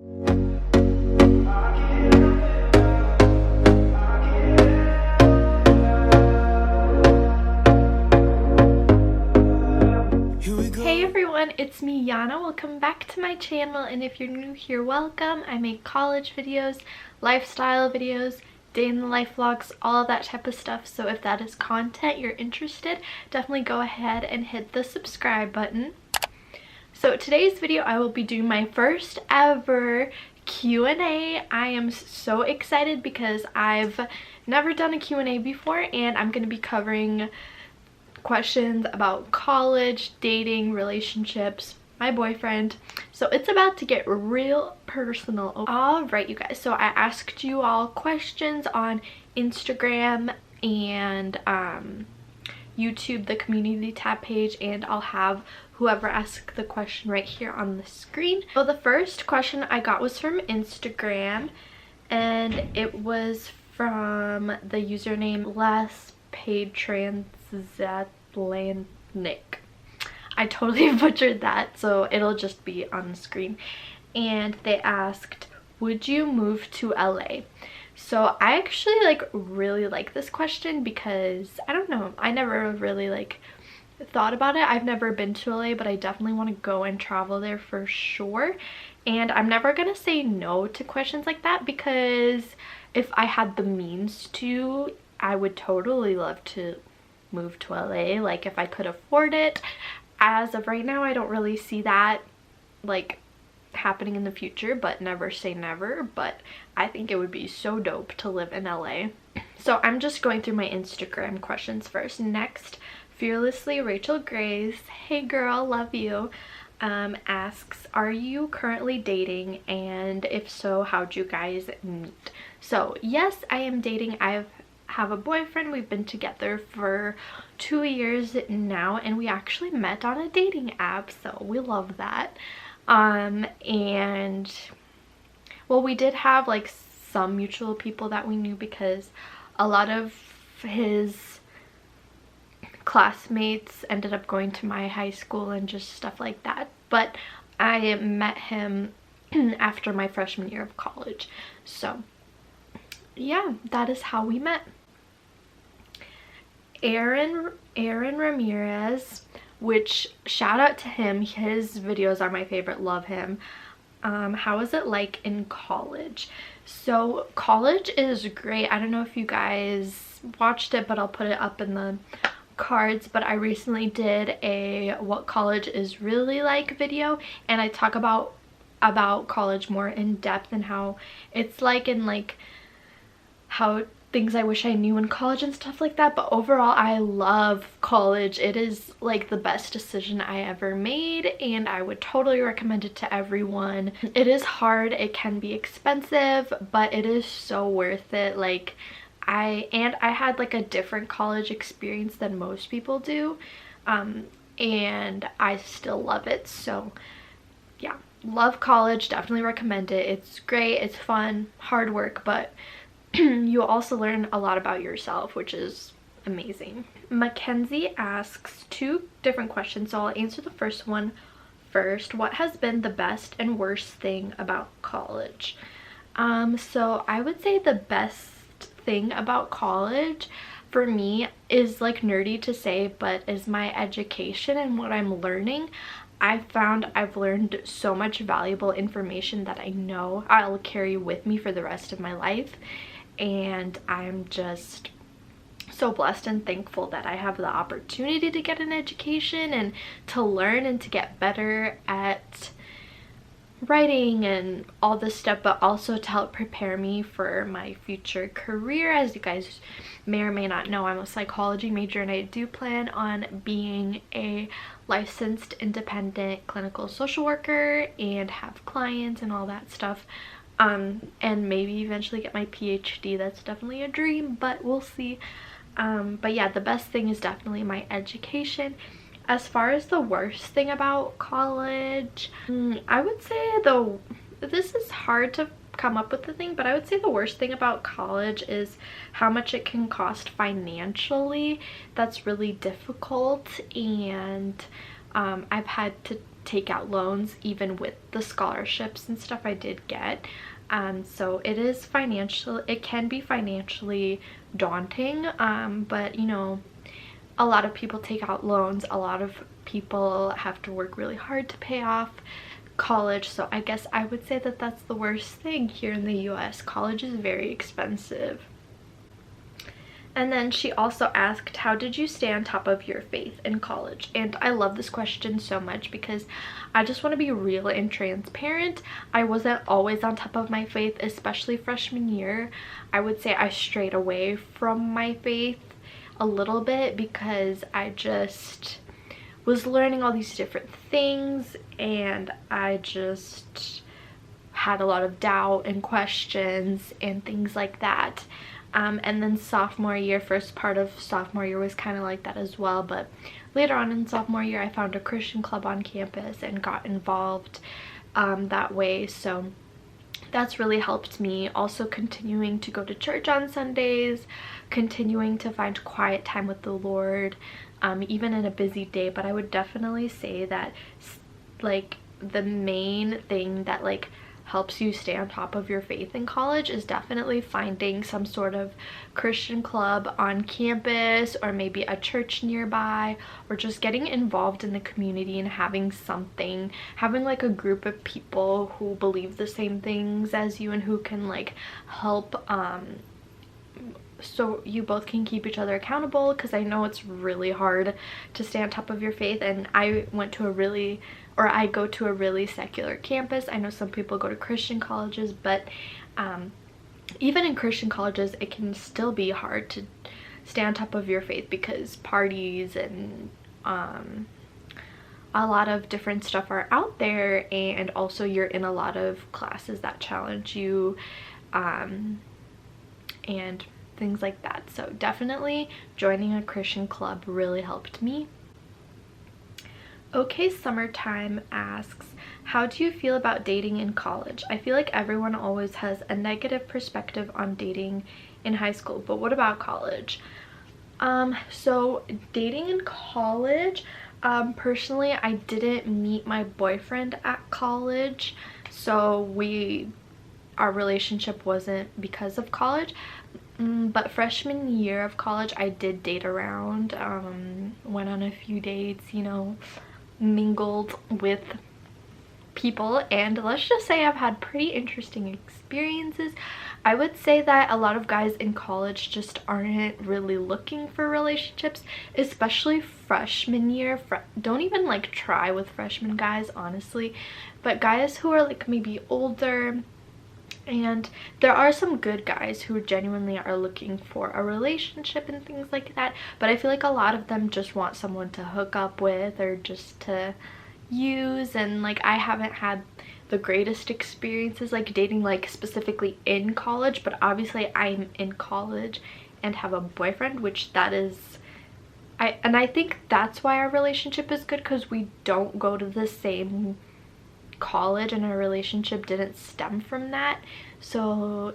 Hey everyone, it's me Yana. Welcome back to my channel, and if you're new here, welcome. I make college videos, lifestyle videos, day in the life vlogs, all of that type of stuff. So if that is content you're interested, definitely go ahead and hit the subscribe button. So today's video I will be doing my first ever Q&A. I am so excited because I've never done a Q&A before, and I'm going to be covering questions about college, dating, relationships, my boyfriend. So it's about to get real personal. All right, you guys, so I asked you all questions on Instagram and YouTube, the community tab page, and I'll have whoever asked the question right here on the screen. So the first question I got was from Instagram, and it was from the username less paid transatlantic. I totally butchered that, so it'll just be on the screen. And they asked, would you move to LA? So I actually really like this question because I don't know, I never really thought about it. I've never been to LA, but I definitely want to go and travel there for sure. And I'm never gonna say no to questions like that, because if I had the means to, I would totally love to move to LA, like if I could afford it. As of right now, I don't really see that happening in the future, but never say never. But I think it would be so dope to live in LA. So I'm just going through my Instagram questions first. Next, Fearlessly Rachel Grace, hey girl, love you, asks, are you currently dating, and if so, how'd you guys meet? So yes, I am dating. I have a boyfriend. We've been together for 2 years now, and we actually met on a dating app, so we love that. And well, we did have some mutual people that we knew, because a lot of his classmates ended up going to my high school and just stuff like that. But I met him after my freshman year of college. So yeah, that is how we met. Aaron Ramirez, which shout out to him, his videos are my favorite, love him. How is it like in college? So college is great. I don't know if you guys watched it, but I'll put it up in the cards. But I recently did a what college is really like video, and I talk about college more in depth and how it's like, and how things I wish I knew in college and stuff like that. But overall, I love college. It is the best decision I ever made, and I would totally recommend it to everyone. It is hard, it can be expensive, but it is so worth it. I had a different college experience than most people do, and I still love it. So yeah, love college, definitely recommend it. It's great, it's fun, hard work, but you also learn a lot about yourself, which is amazing. Mackenzie asks 2 different questions, so I'll answer the first one first. What has been the best and worst thing about college? So I would say the best thing about college for me is nerdy to say, but is my education and what I'm learning. I've learned so much valuable information that I know I'll carry with me for the rest of my life. And I'm just so blessed and thankful that I have the opportunity to get an education and to learn and to get better at writing and all this stuff, but also to help prepare me for my future career. As you guys may or may not know, I'm a psychology major, and I do plan on being a licensed independent clinical social worker and have clients and all that stuff. And maybe eventually get my PhD. That's definitely a dream, but we'll see. But yeah, the best thing is definitely my education. As far as the worst thing about college, I would say this is hard to come up with the thing, but I would say the worst thing about college is how much it can cost financially. That's really difficult, and I've had to take out loans even with the scholarships and stuff I did get. So it can be financially daunting, but you know, a lot of people take out loans, a lot of people have to work really hard to pay off college, so I guess I would say that that's the worst thing here in the US. College is very expensive. And then she also asked, how did you stay on top of your faith in college? And I love this question so much because I just want to be real and transparent. I wasn't always on top of my faith, especially freshman year. I would say I strayed away from my faith a little bit because I just was learning all these different things, and I just had a lot of doubt and questions and things like that. And then sophomore year, first part of sophomore year was kind of like that as well, but later on in sophomore year I found a Christian club on campus and got involved that way, so that's really helped me. Also continuing to go to church on Sundays, continuing to find quiet time with the Lord, even in a busy day. But I would definitely say that like the main thing that like helps you stay on top of your faith in college is definitely finding some sort of Christian club on campus, or maybe a church nearby, or just getting involved in the community and having like a group of people who believe the same things as you and who can like help, so you both can keep each other accountable, because I know it's really hard to stay on top of your faith. And I go to a really secular campus. I know some people go to Christian colleges, but even in Christian colleges it can still be hard to stay on top of your faith because parties and a lot of different stuff are out there, and also you're in a lot of classes that challenge you and things like that. So definitely joining a Christian club really helped me. Okay, Summertime asks, how do you feel about dating in college? I feel like everyone always has a negative perspective on dating in high school, but what about college? So dating in college, personally I didn't meet my boyfriend at college, so our relationship wasn't because of college. But freshman year of college I did date around, went on a few dates, you know, mingled with people, and let's just say I've had pretty interesting experiences. I would say that a lot of guys in college just aren't really looking for relationships, especially freshman year. Don't even like try with freshman guys, honestly, but guys who are like maybe older. And there are some good guys who genuinely are looking for a relationship and things like that, but I feel like a lot of them just want someone to hook up with or just to use. And like I haven't had the greatest experiences like dating like specifically in college, but obviously I'm in college and have a boyfriend, which that is I think that's why our relationship is good, because we don't go to the same college and our relationship didn't stem from that, so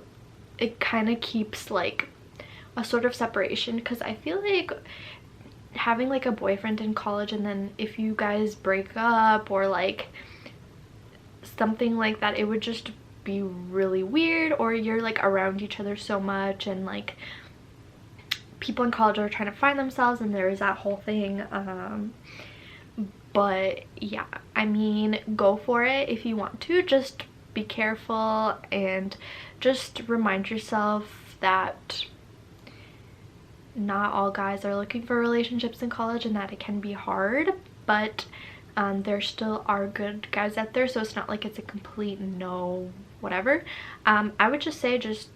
it kind of keeps like a sort of separation. Because I feel like having like a boyfriend in college, and then if you guys break up or like something like that, it would just be really weird, or you're like around each other so much, and like people in college are trying to find themselves, and there is that whole thing. But yeah, I mean, go for it if you want to. Just be careful and just remind yourself that not all guys are looking for relationships in college, and that it can be hard, but there still are good guys out there, so it's not like it's a complete no whatever. I would just say, just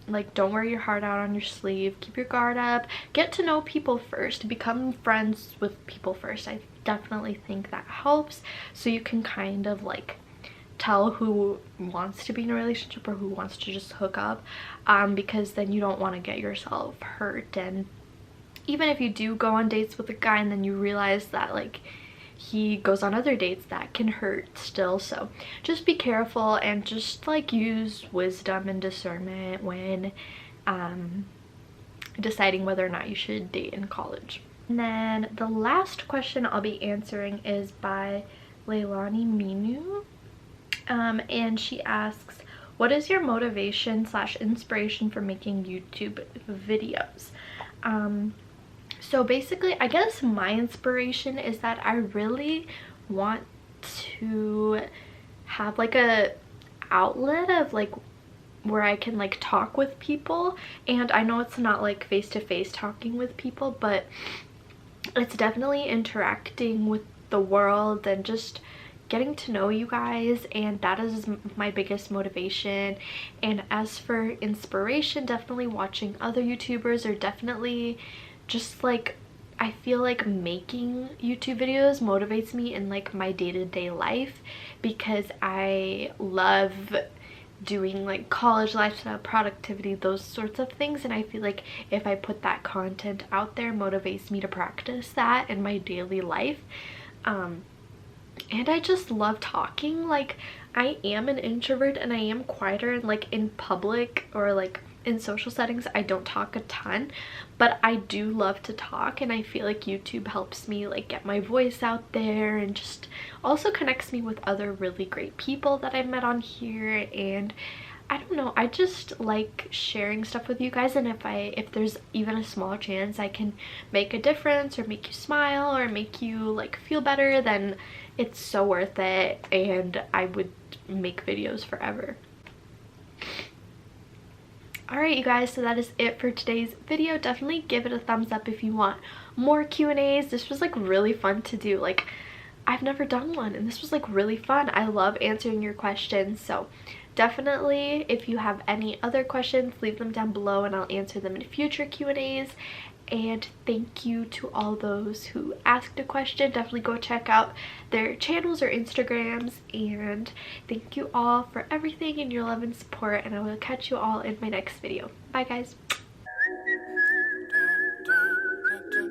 like, don't wear your heart out on your sleeve, keep your guard up, get to know people first, become friends with people first. I definitely think that helps, so you can kind of like tell who wants to be in a relationship or who wants to just hook up, because then you don't want to get yourself hurt. And even if you do go on dates with a guy and then you realize that like he goes on other dates, that can hurt still. So just be careful and just like use wisdom and discernment when deciding whether or not you should date in college. And then the last question I'll be answering is by Leilani Minu. And she asks, what is your motivation / inspiration for making YouTube videos? So basically, I guess my inspiration is that I really want to have like a outlet of like where I can like talk with people. And I know it's not like face-to-face talking with people, but it's definitely interacting with the world and just getting to know you guys, and that is my biggest motivation. And as for inspiration, definitely watching other YouTubers, or definitely just like I feel like making YouTube videos motivates me in like my day-to-day life, because I love doing like college lifestyle, productivity, those sorts of things, and I feel like if I put that content out there, motivates me to practice that in my daily life. And I just love talking. Like, I am an introvert and I am quieter, and like in public or like in social settings I don't talk a ton, but I do love to talk, and I feel like YouTube helps me like get my voice out there, and just also connects me with other really great people that I've met on here. And I don't know, I just like sharing stuff with you guys, and if there's even a small chance I can make a difference or make you smile or make you like feel better, then it's so worth it, and I would make videos forever. Alright you guys, so that is it for today's video. Definitely give it a thumbs up if you want more Q&As. This was like really fun to do. Like, I've never done one, and this was like really fun. I love answering your questions, so definitely if you have any other questions, leave them down below and I'll answer them in future Q&As. And thank you to all those who asked a question. Definitely go check out their channels or Instagrams, and thank you all for everything and your love and support, and I will catch you all in my next video. Bye guys.